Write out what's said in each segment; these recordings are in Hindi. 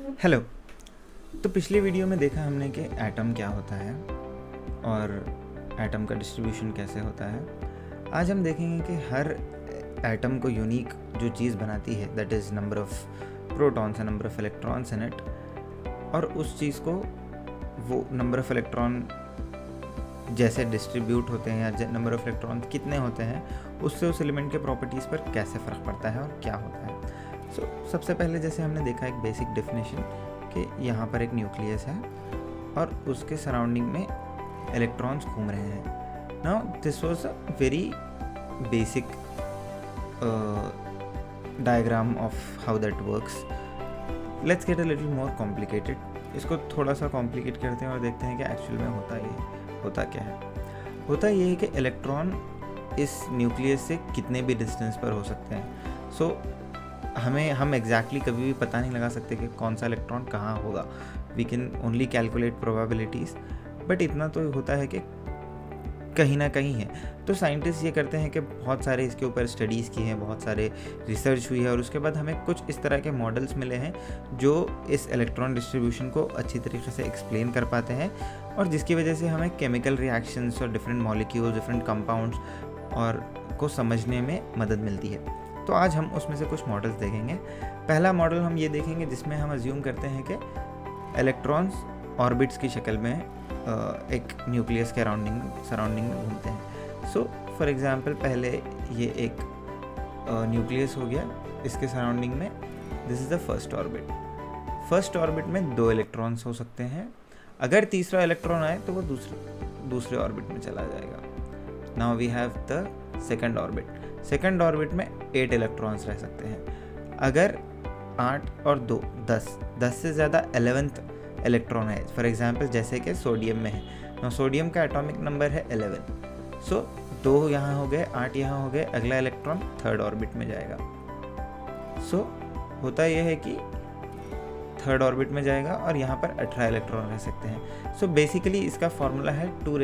हेलो। तो पिछली वीडियो में देखा हमने कि एटम क्या होता है और एटम का डिस्ट्रीब्यूशन कैसे होता है। आज हम देखेंगे कि हर एटम को यूनिक जो चीज़ बनाती है, that is number of protons and number of electrons in it, और उस चीज़ को वो नंबर ऑफ़ इलेक्ट्रॉन जैसे डिस्ट्रीब्यूट होते हैं या नंबर ऑफ़ इलेक्ट्रॉन कितने होते हैं, उससे उस एलिमेंट के प्रॉपर्टीज़ पर कैसे फ़र्क पड़ता है और क्या होता है। सबसे पहले जैसे हमने देखा एक बेसिक डेफिनेशन कि यहाँ पर एक न्यूक्लियस है और उसके सराउंडिंग में इलेक्ट्रॉन्स घूम रहे हैं। Now this was a very basic diagram of how that works. Let's get a little more complicated. इसको थोड़ा सा कॉम्प्लिकेट करते हैं और देखते हैं कि एक्चुअल में होता क्या है। होता ये है कि इलेक्ट्रॉन इस न्यूक्लियस से कितने भी डिस्टेंस पर हो सकते हैं। हम एग्जैक्टली कभी भी पता नहीं लगा सकते कि कौन सा इलेक्ट्रॉन कहाँ होगा। We can only calculate probabilities, but इतना तो होता है कि कहीं ना कहीं है। तो साइंटिस्ट ये करते हैं कि बहुत सारे इसके ऊपर स्टडीज़ की हैं, बहुत सारे रिसर्च हुई है और उसके बाद हमें कुछ इस तरह के मॉडल्स मिले हैं जो इस इलेक्ट्रॉन डिस्ट्रीब्यूशन को अच्छी तरीके से एक्सप्लेन कर पाते हैं और जिसकी वजह से हमें केमिकल रिएक्शंस और डिफरेंट मॉलिक्यूल्स, डिफरेंट कंपाउंड्स और को समझने में मदद मिलती है। तो आज हम उसमें से कुछ मॉडल्स देखेंगे। पहला मॉडल हम ये देखेंगे जिसमें हम अज्यूम करते हैं कि इलेक्ट्रॉन्स ऑर्बिट्स की शक्ल में एक न्यूक्लियस के सराउंडिंग में घूमते हैं। फॉर एग्जांपल पहले ये एक न्यूक्लियस हो गया, इसके सराउंडिंग में this is the first orbit. First orbit में 2 इलेक्ट्रॉन्स हो सकते हैं। अगर तीसरा इलेक्ट्रॉन आए तो वो दूसरे ऑर्बिट में चला जाएगा। Now we have the second orbit. Second orbit में 8 इलेक्ट्रॉन्स रह सकते हैं। अगर 8 और 2 10 से ज़्यादा 11th इलेक्ट्रॉन है, फॉर एग्जांपल जैसे कि सोडियम में है। ना सोडियम का एटॉमिक नंबर है 11। 2 यहाँ हो गए, 8 यहाँ हो गए, अगला इलेक्ट्रॉन थर्ड ऑर्बिट में जाएगा। होता यह है कि थर्ड ऑर्बिट में जाएगा और यहाँ पर 18 इलेक्ट्रॉन रह सकते हैं। बेसिकली इसका फॉर्मूला है 2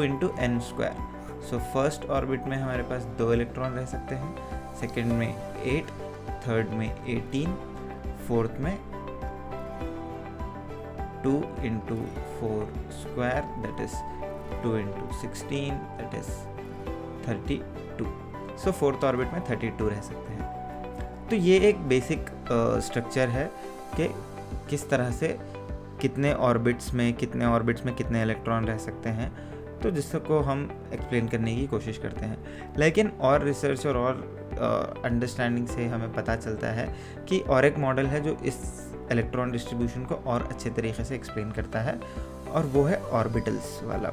into n²। फर्स्ट ऑर्बिट में हमारे पास 2 इलेक्ट्रॉन रह सकते हैं, सेकंड में 8, थर्ड में 18, फोर्थ में 2 into 4² that is 2 into 16 that is 32। Fourth orbit में 32 रह सकते हैं। तो ये एक बेसिक स्ट्रक्चर है कि किस तरह से कितने ऑर्बिट्स में कितने इलेक्ट्रॉन रह सकते हैं, तो जिसको हम एक्सप्लेन करने की कोशिश करते हैं। लेकिन और रिसर्च और अंडरस्टैंडिंग से हमें पता चलता है कि और एक मॉडल है जो इस इलेक्ट्रॉन डिस्ट्रीब्यूशन को और अच्छे तरीके से एक्सप्लेन करता है और वो है ऑर्बिटल्स वाला।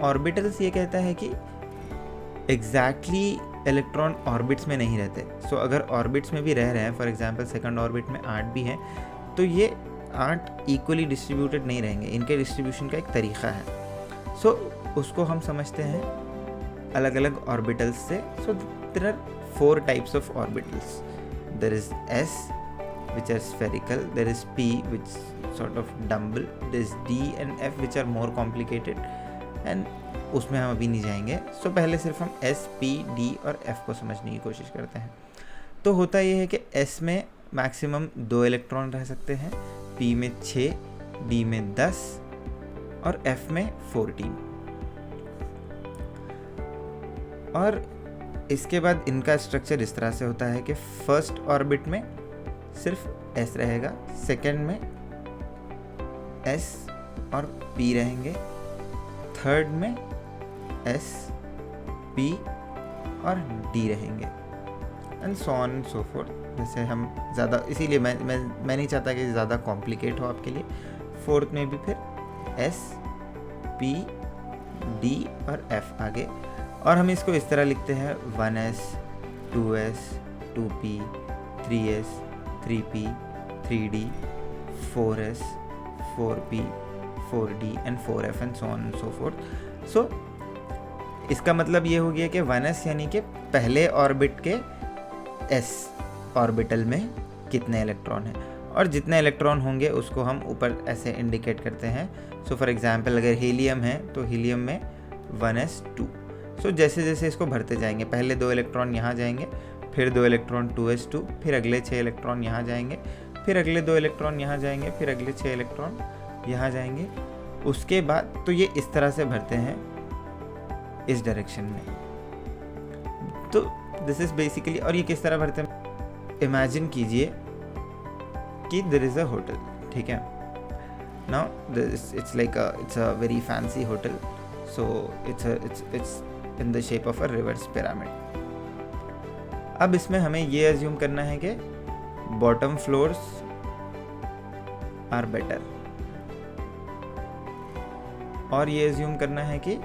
ऑर्बिटल्स ये कहता है कि एग्जैक्टली इलेक्ट्रॉन ऑर्बिट्स में नहीं रहते। अगर ऑर्बिट्स में भी रह रहे हैं, फॉर एग्जांपल सेकंड ऑर्बिट में 8 भी हैं, तो ये 8 इक्वली डिस्ट्रीब्यूटेड नहीं रहेंगे। इनके डिस्ट्रीब्यूशन का एक तरीका है। उसको हम समझते हैं अलग अलग ऑर्बिटल्स से। There are 4 types of orbitals. There is S which are spherical, there is P which sort of dumbbell, there is D and F which are more complicated and उसमें हम अभी नहीं जाएंगे। पहले सिर्फ हम S, P, D और F को समझने की कोशिश करते हैं। तो होता ये है कि S में मैक्सिमम 2 इलेक्ट्रॉन रह सकते हैं, P में 6, D में 10 और F में 14। और इसके बाद इनका स्ट्रक्चर इस तरह से होता है कि फर्स्ट ऑर्बिट में सिर्फ S रहेगा, सेकंड में S और P रहेंगे, थर्ड में S, P और D रहेंगे, and so on and so fourth. जैसे हम ज़्यादा, इसीलिए मैं नहीं चाहता कि ज़्यादा कॉम्प्लिकेट हो आपके लिए। फोर्थ में भी फिर S, P, D और F आगे। और हम इसको इस तरह लिखते हैं 1S, 2S, 2P, 3S, 3P, 3D, 4S, 4P, 4D and 4F and so on and so forth। इसका मतलब ये हो गया कि 1S यानी कि पहले ऑर्बिट के S ऑर्बिटल में कितने इलेक्ट्रॉन हैं, और जितने इलेक्ट्रॉन होंगे उसको हम ऊपर ऐसे इंडिकेट करते हैं। फॉर एग्जांपल अगर हीलियम है तो हीलियम में 1s2। जैसे जैसे इसको भरते जाएंगे, पहले 2 इलेक्ट्रॉन यहाँ जाएंगे, फिर 2 इलेक्ट्रॉन 2s2, फिर अगले 6 इलेक्ट्रॉन यहाँ जाएंगे, फिर अगले 2 इलेक्ट्रॉन यहाँ जाएंगे, फिर अगले 6 इलेक्ट्रॉन यहाँ जाएंगे। उसके बाद तो ये इस तरह से भरते हैं इस डायरेक्शन में। तो दिस इज बेसिकली, और ये किस तरह भरते हैं, इमेजिन कीजिए कि देयर इज अ होटल, ठीक है। Now it's like it's a very fancy hotel, so it's in the shape of a reverse pyramid. अब इसमें हमें ये अज्यूम करना है कि बॉटम फ्लोर्स आर बेटर, और ये अज्यूम करना है कि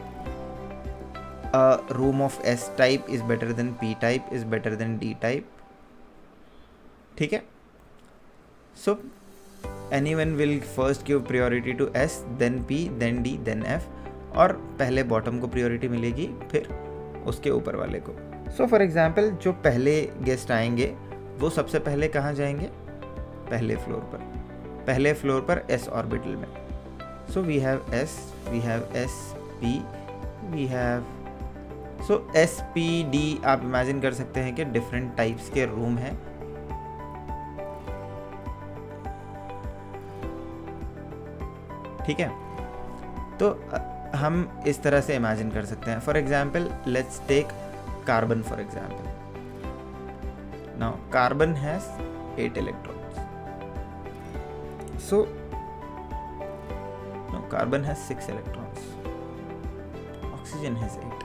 a room of S type is better than P type is better than D type, ठीक है। So anyone will first give priority to S, then P, then D, then F, और पहले बॉटम को priority मिलेगी, फिर उसके ऊपर वाले को। So for example, जो पहले गेस्ट आएंगे वो सबसे पहले कहाँ जाएंगे, पहले फ्लोर पर S ऑर्बिटल में। So we have S, we have S, P, we have so S, P, D आप इमेजिन कर सकते हैं कि डिफरेंट टाइप्स के रूम हैं। ठीक है, तो हम इस तरह से इमेजिन कर सकते हैं। For example let's take carbon for example. Now carbon has 8 electrons, so carbon has 6 electrons, oxygen has 8,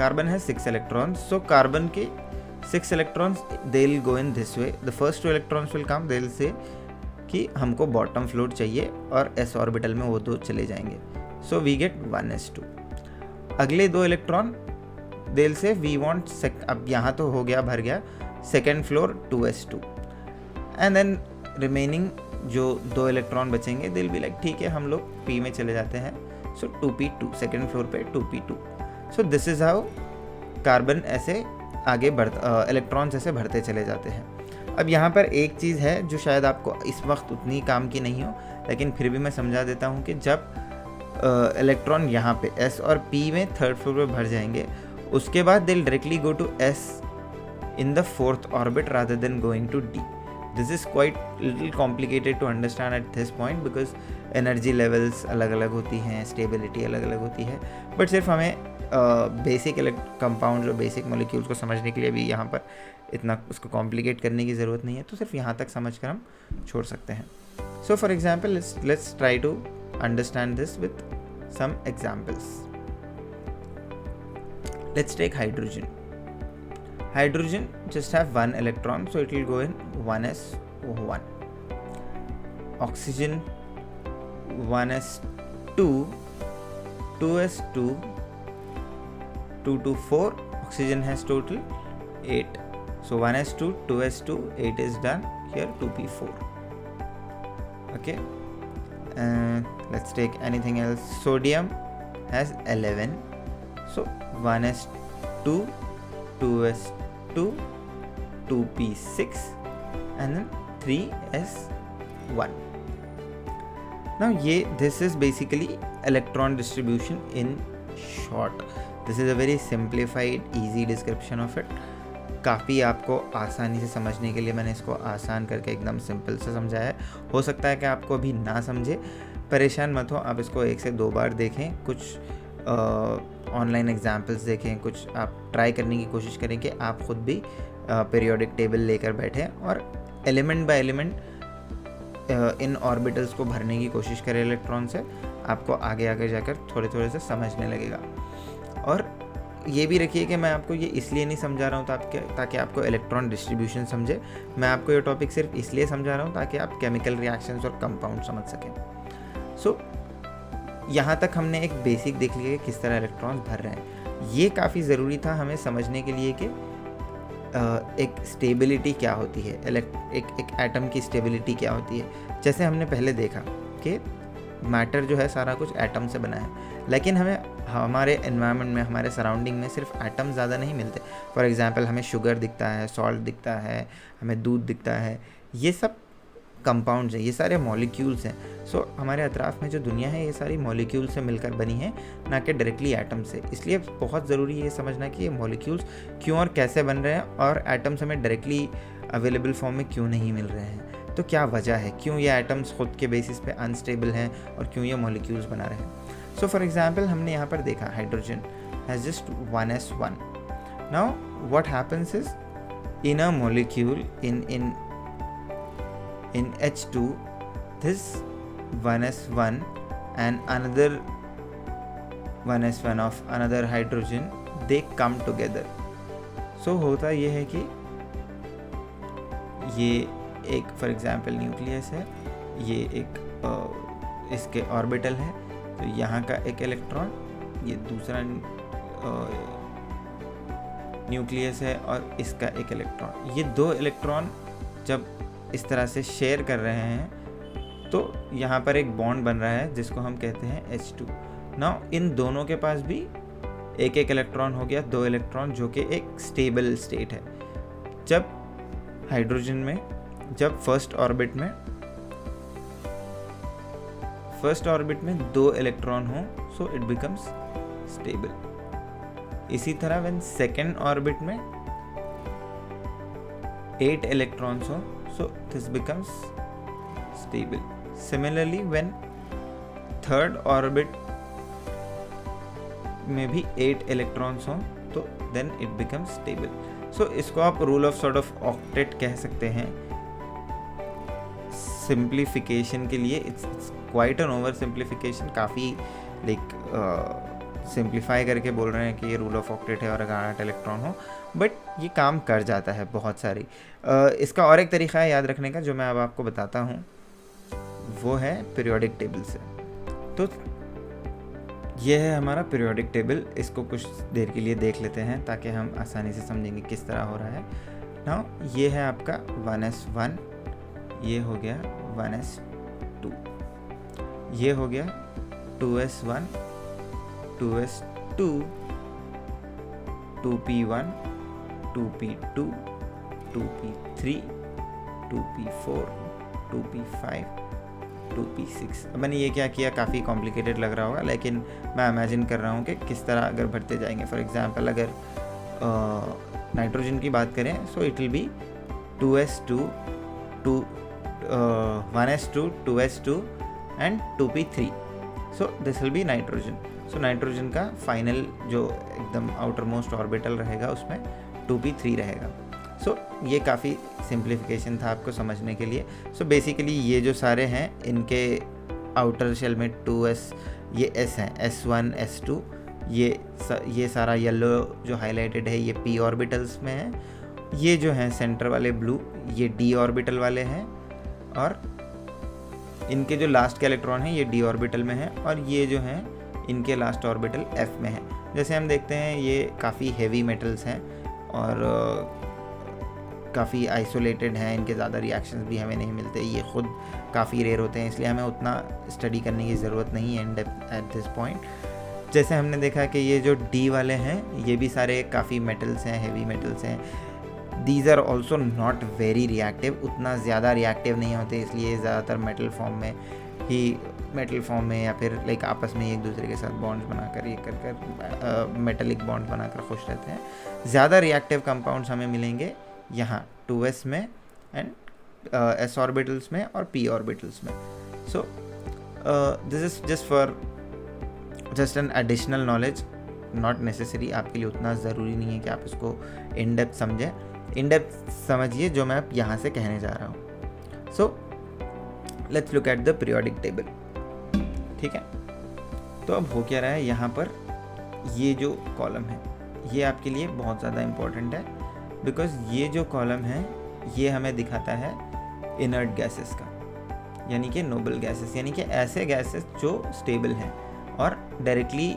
carbon has 6 electrons, so carbon के 6 electrons they'll go in this way, the first 2 electrons will come, they'll say कि हमको bottom floor चाहिए, और s orbital में वो 2 चले जाएंगे, so we get 1s2। अगले 2 electron they'll say we want अब यहाँ तो हो गया, भर गया, second floor 2s2, and then remaining जो 2 इलेक्ट्रॉन बचेंगे दिल भी लाइक ठीक है, हम लोग P में चले जाते हैं, सो 2p2 सेकेंड फ्लोर पे 2p2। So this is how carbon ऐसे आगे इलेक्ट्रॉन्स ऐसे भरते चले जाते हैं। अब यहाँ पर एक चीज़ है जो शायद आपको इस वक्त उतनी काम की नहीं हो, लेकिन फिर भी मैं समझा देता हूँ कि जब इलेक्ट्रॉन यहाँ पे S और P में थर्ड फ्लोर पे भर जाएंगे, उसके बाद they'll directly go to S in the fourth orbit rather than going to D. This is quite little complicated to understand at this point because energy levels अलग अलग होती हैं, stability अलग अलग होती है, but सिर्फ हमें बेसिक कंपाउंड्स और बेसिक मॉलिक्यूल्स को समझने के लिए भी यहाँ पर इतना उसको कॉम्प्लिकेट करने की ज़रूरत नहीं है, तो सिर्फ यहाँ तक समझ कर हम छोड़ सकते हैं। So for example let's try to understand this with some examples. Let's take hydrogen. Hydrogen just have 1 electron, so it will go in 1s1. Oxygen 1s2, 2s2, 2 to 4. Oxygen has total 8. So 1s2, 2s2, 8 is done. Here 2p4. Okay. Let's take anything else. Sodium has 11. So 1s2, 2s2, 2p6, and then 3s1. Now this is basically electron distribution in short. This is a very simplified easy description of it. काफ़ी आपको आसानी से समझने के लिए मैंने इसको आसान करके एकदम सिंपल से समझाया है। हो सकता है कि आपको अभी ना समझे, परेशान मत हो, आप इसको 1 से 2 बार देखें, कुछ ऑनलाइन एग्जाम्पल्स देखें, कुछ आप ट्राई करने की कोशिश करें कि आप ख़ुद भी पीरियोडिक टेबल लेकर बैठें और element by element in orbitals को भरने की कोशिश करें इलेक्ट्रॉन से। आपको आगे आगे जाकर थोड़े थोड़े से समझने लगेगा। और ये भी रखिए कि मैं आपको ये इसलिए नहीं समझा रहा हूँ ताकि आपको इलेक्ट्रॉन डिस्ट्रीब्यूशन समझे, मैं आपको ये टॉपिक सिर्फ इसलिए समझा रहा हूँ ताकि आप केमिकल रिएक्शंस और कंपाउंड समझ सकें। सो यहाँ तक हमने एक बेसिक देख लिया कि किस तरह इलेक्ट्रॉन्स भर रहे हैं। ये काफ़ी ज़रूरी था हमें समझने के लिए कि एक स्टेबिलिटी क्या होती है, एक एटम की स्टेबिलिटी क्या होती है। जैसे हमने पहले देखा कि मैटर जो है सारा कुछ एटम से बना है, लेकिन हमें हमारे एनवायरनमेंट में, हमारे सराउंडिंग में सिर्फ एटम ज़्यादा नहीं मिलते। फॉर एग्जांपल हमें शुगर दिखता है, सॉल्ट दिखता है, हमें दूध दिखता है, ये सब कंपाउंड्स हैं, ये सारे मॉलिक्यूल्स हैं। सो हमारे अतराफ़ में जो दुनिया है ये सारी मॉलिक्यूल से मिलकर बनी है, ना कि डायरेक्टली एटम से। इसलिए बहुत ज़रूरी है ये समझना कि ये मॉलिक्यूल्स क्यों और कैसे बन रहे हैं, और एटम्स हमें डायरेक्टली अवेलेबल फॉर्म में क्यों नहीं मिल रहे हैं। तो क्या वजह है, क्यों ये एटम्स खुद के बेसिस पे अनस्टेबल हैं और क्यों ये मॉलिक्यूल्स बना रहे हैं। सो फॉर एग्जांपल हमने यहाँ पर देखा hydrogen has just 1s1। Now what happens is in a molecule in H2, this 1s1 and another 1s1 of another hydrogen, they come together. So होता ये है कि ये एक फॉर एग्जांपल न्यूक्लियस है, ये एक इसके ऑर्बिटल है, तो यहाँ का एक इलेक्ट्रॉन, ये दूसरा न्यूक्लियस है और इसका एक इलेक्ट्रॉन। ये दो इलेक्ट्रॉन जब इस तरह से शेयर कर रहे हैं तो यहाँ पर एक बॉन्ड बन रहा है जिसको हम कहते हैं H2। नाउ इन दोनों के पास भी एक एक इलेक्ट्रॉन हो गया, 2 इलेक्ट्रॉन, जो कि एक स्टेबल स्टेट है। जब हाइड्रोजन में जब फर्स्ट ऑर्बिट में 2 इलेक्ट्रॉन हो, सो इट बिकम्स स्टेबल। इसी तरह व्हेन सेकेंड ऑर्बिट में 8 इलेक्ट्रॉन्स हो, so this becomes stable. Similarly when third orbit में भी 8 इलेक्ट्रॉन्स हो, तो देन इट बिकम्स स्टेबल। सो इसको आप rule of sort of octet कह सकते हैं। सिंप्लीफिकेशन के लिए it's quite an over simplification, काफ़ी लाइक सिंप्लीफाई करके बोल रहे हैं कि ये रूल ऑफ ऑक्टेट है और अगर 8 इलेक्ट्रॉन हो, बट ये काम कर जाता है बहुत सारी। इसका और एक तरीका है याद रखने का जो मैं अब आपको बताता हूँ, वो है पीरियोडिक टेबल से। तो ये है हमारा पीरियोडिक टेबल, इसको कुछ देर के लिए देख लेते हैं ताकि हम आसानी से समझेंगे किस तरह हो रहा है। नाउ ये है आपका 1s1, ये हो गया 1s2, ये हो गया 2s1, 2s2, 2p1, 2p2, 2p3, 2p4, 2p5, 2p6। अब मैंने ये क्या किया, काफ़ी कॉम्प्लिकेटेड लग रहा होगा, लेकिन मैं इमेजिन कर रहा हूँ कि किस तरह अगर बढ़ते जाएंगे। फॉर एग्जांपल अगर नाइट्रोजन की बात करें, so it will be 2s2, 1s2, 2s2 and 2p3। So this will be nitrogen. So nitrogen का फाइनल जो एकदम आउटर मोस्ट ऑर्बिटल रहेगा उसमें 2p3 रहेगा। सो ये काफ़ी सिंप्लीफिकेशन था आपको समझने के लिए। सो बेसिकली ये जो सारे हैं इनके आउटर शेल में 2s, ये s हैं, s1, s2, ये सारा येलो जो हाईलाइटेड है ये p ऑर्बिटल्स में है। ये जो हैं सेंटर वाले ब्लू, ये d ऑर्बिटल वाले हैं, और इनके जो लास्ट के इलेक्ट्रॉन हैं ये d ऑर्बिटल में है, और ये जो हैं इनके लास्ट ऑर्बिटल f में है। जैसे हम देखते हैं ये काफ़ी हेवी मेटल्स हैं और काफ़ी आइसोलेटेड हैं, इनके ज़्यादा रिएक्शंस भी हमें नहीं मिलते, ये ख़ुद काफ़ी रेयर होते हैं, इसलिए हमें उतना स्टडी करने की ज़रूरत नहीं है in depth at this point. जैसे हमने देखा कि ये जो D वाले हैं ये भी सारे काफ़ी मेटल्स हैं, हेवी मेटल्स हैं। These are also not very reactive, उतना ज़्यादा रिएक्टिव नहीं होते, इसलिए ज़्यादातर मेटल फॉर्म में या फिर लाइक आपस में एक दूसरे के साथ बॉन्ड्स बनाकर ये कर मेटलिक बॉन्ड बनाकर खुश रहते हैं। ज़्यादा रिएक्टिव कंपाउंड्स हमें मिलेंगे यहाँ 2s में एंड s ऑर्बिटल्स में और p ऑर्बिटल्स में। So this is just an additional knowledge, not necessary, आपके लिए उतना ज़रूरी नहीं है कि आप इसको इन डेप्थ समझें। इन डेप्थ समझिए जो मैं यहाँ से कहने जा रहा हूँ। So let's look at the periodic table. ठीक है, तो अब हो क्या रहा है यहाँ पर, ये जो कॉलम है ये आपके लिए बहुत ज़्यादा इम्पोर्टेंट है, बिकॉज ये जो कॉलम है ये हमें दिखाता है इनर्ट गैसेस का, यानी कि नोबल गैसेस, यानी कि ऐसे गैसेस जो स्टेबल हैं और डायरेक्टली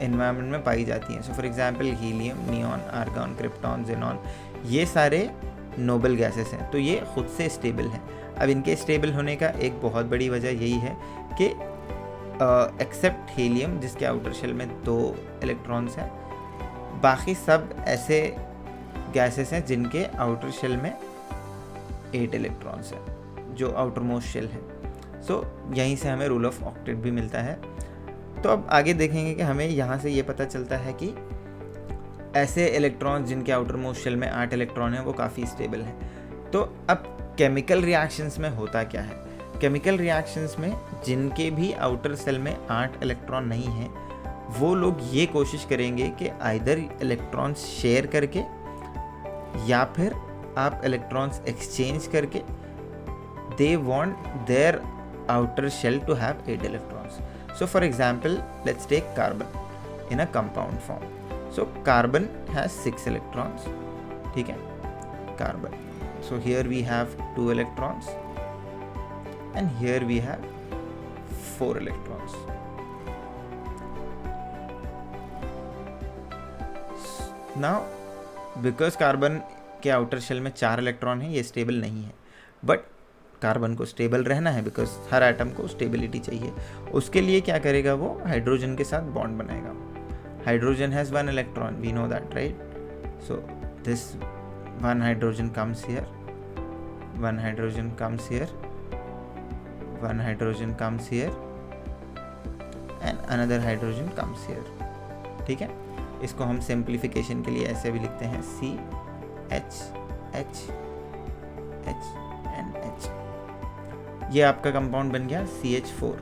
एनवायरनमेंट में पाई जाती हैं। सो for example helium, neon, argon, krypton, xenon, ये सारे नोबल गैसेस हैं, तो ये खुद से स्टेबल हैं। अब इनके स्टेबल होने का एक बहुत बड़ी वजह यही है कि एक्सेप्ट हीलियम जिसके आउटर शेल में 2 इलेक्ट्रॉन्स हैं, बाकी सब ऐसे गैसेस हैं जिनके आउटर शेल में 8 इलेक्ट्रॉन्स हैं। जो आउटर मोस्ट शेल है। सो यहीं से हमें रूल ऑफ ऑक्टेट भी मिलता है। तो अब आगे देखेंगे कि हमें यहाँ से ये पता चलता है कि ऐसे इलेक्ट्रॉन्स जिनके आउटर मोस्ट शेल में 8 इलेक्ट्रॉन है वो काफ़ी स्टेबल है। तो अब केमिकल रिएक्शंस में होता क्या है? केमिकल रिएक्शंस में जिनके भी आउटर सेल में 8 इलेक्ट्रॉन नहीं है वो लोग ये कोशिश करेंगे कि आइदर इलेक्ट्रॉन्स शेयर करके या फिर आप इलेक्ट्रॉन्स एक्सचेंज करके they want their outer shell to have 8 electrons. So for example let's take carbon in a compound form. So carbon has 6 electrons, ठीक है, carbon. So here we have 2 electrons and here we have 4 electrons. Now because carbon के आउटर शेल में 4 इलेक्ट्रॉन है, ये स्टेबल नहीं है, बट कार्बन को स्टेबल रहना है बिकॉज हर एटम को स्टेबिलिटी चाहिए। उसके लिए क्या करेगा, वो हाइड्रोजन के साथ बॉन्ड बनाएगा। Hydrogen has 1 electron, we know that, right? So this 1 hydrogen comes here, 1 hydrogen comes here, 1 hydrogen comes here and another hydrogen comes here, ठीक है। इसको हम सिंप्लीफिकेशन के लिए ऐसे भी लिखते हैं C H H H and H। ये आपका कंपाउंड बन गया CH4।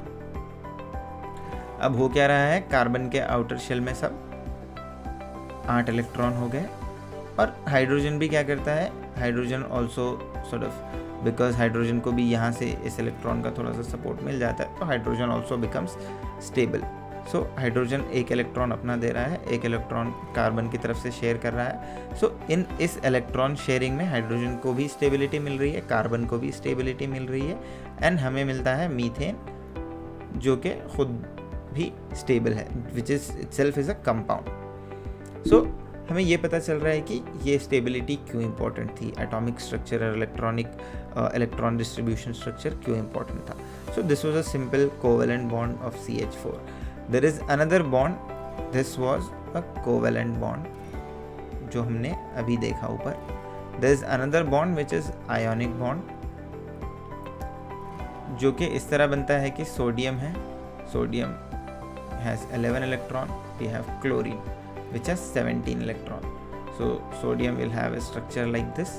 अब हो क्या रहा है, कार्बन के आउटर शेल में सब 8 इलेक्ट्रॉन हो गए और हाइड्रोजन भी क्या करता है, hydrogen also sort of, because hydrogen को भी यहाँ से इस इलेक्ट्रॉन का थोड़ा सा सपोर्ट मिल जाता है तो hydrogen also becomes stable. So hydrogen एक इलेक्ट्रॉन अपना दे रहा है, एक इलेक्ट्रॉन कार्बन की तरफ से शेयर कर रहा है। सो इस इलेक्ट्रॉन शेयरिंग में हाइड्रोजन को भी स्टेबिलिटी मिल रही है, कार्बन को भी स्टेबिलिटी मिल रही है एंड हमें मिलता है मीथेन जो कि खुद भी स्टेबल है, which is itself is a compound. So हमें ये पता चल रहा है कि ये स्टेबिलिटी क्यों इंपॉर्टेंट थी, एटॉमिक स्ट्रक्चर और इलेक्ट्रॉन डिस्ट्रीब्यूशन स्ट्रक्चर क्यों इंपॉर्टेंट था। So this was a simple covalent bond of CH4। There is another bond, this was a covalent bond जो हमने अभी देखा ऊपर। There is another bond which is ionic bond जो कि इस तरह बनता है कि सोडियम है, sodium has 11 electron, we have chlorine which has 17 electron. So sodium will have a structure like this,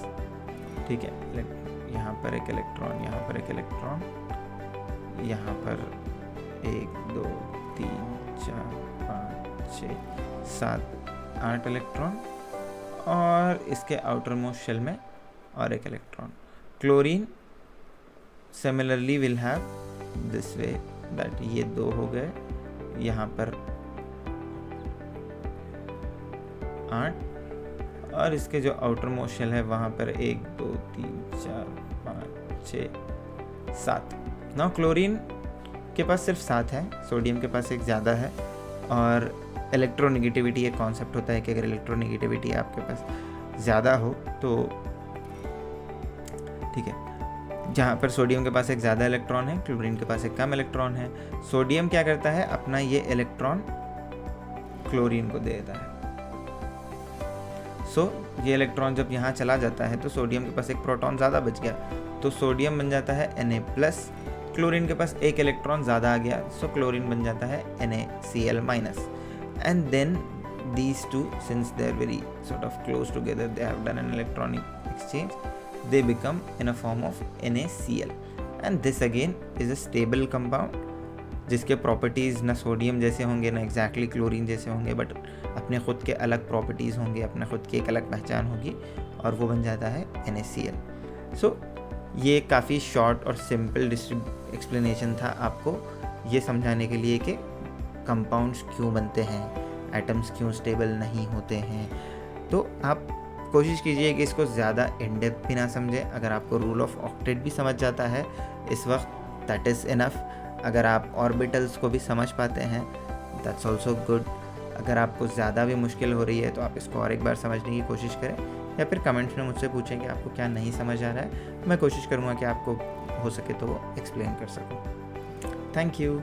ठीक है, यहाँ पर एक इलेक्ट्रॉन, यहाँ पर एक इलेक्ट्रॉन, यहाँ पर 1 2 3 4 5 6 7 8 इलेक्ट्रॉन और इसके आउटर मोस्ट शेल में और एक electron. Chlorine similarly will have this way that ये 2 हो गए, यहाँ पर 8 और इसके जो आउटर मोस्ट शेल है वहाँ पर 1 2 3 4 5 6 7। ना क्लोरीन के पास सिर्फ 7 है, सोडियम के पास एक ज़्यादा है और इलेक्ट्रोनेगेटिविटी एक कॉन्सेप्ट होता है कि अगर इलेक्ट्रोनेगेटिविटी आपके पास ज़्यादा हो तो ठीक है, जहाँ पर सोडियम के पास एक ज़्यादा इलेक्ट्रॉन है, क्लोरीन के पास एक कम इलेक्ट्रॉन है। सोडियम क्या करता है, अपना ये इलेक्ट्रॉन क्लोरीन को दे देता है। ये इलेक्ट्रॉन जब यहाँ चला जाता है तो सोडियम के पास एक प्रोटॉन ज़्यादा बच गया तो सोडियम बन जाता है Na+, क्लोरीन के पास एक इलेक्ट्रॉन ज़्यादा आ गया सो क्लोरीन बन जाता है NaCl-, and then these two, since they are very sort of close together, they have done an electronic exchange, they become in a form of NaCl, and this again is a stable compound जिसके प्रॉपर्टीज़ ना सोडियम जैसे होंगे ना एग्जैक्टली क्लोरीन जैसे होंगे, बट अपने ख़ुद के अलग प्रॉपर्टीज़ होंगे, अपने ख़ुद की एक अलग पहचान होगी और वो बन जाता है NaCl। सो ये काफ़ी शॉर्ट और सिंपल एक्सप्लेनेशन था आपको ये समझाने के लिए कि कंपाउंड्स क्यों बनते हैं, एटम्स क्यों स्टेबल नहीं होते हैं। तो आप कोशिश कीजिए कि इसको ज़्यादा इन डेप्थ भी ना समझें। अगर आपको रूल ऑफ ऑक्टेट भी समझ जाता है इस वक्त, दैट इज़ इनफ। अगर आप ऑर्बिटल्स को भी समझ पाते हैं, दैट्स ऑल्सो गुड। अगर आपको ज़्यादा भी मुश्किल हो रही है तो आप इसको और एक बार समझने की कोशिश करें, या फिर कमेंट्स में मुझसे पूछें कि आपको क्या नहीं समझ आ रहा है। मैं कोशिश करूँगा कि आपको हो सके तो वो एक्सप्लेन कर सकूँ। Thank you.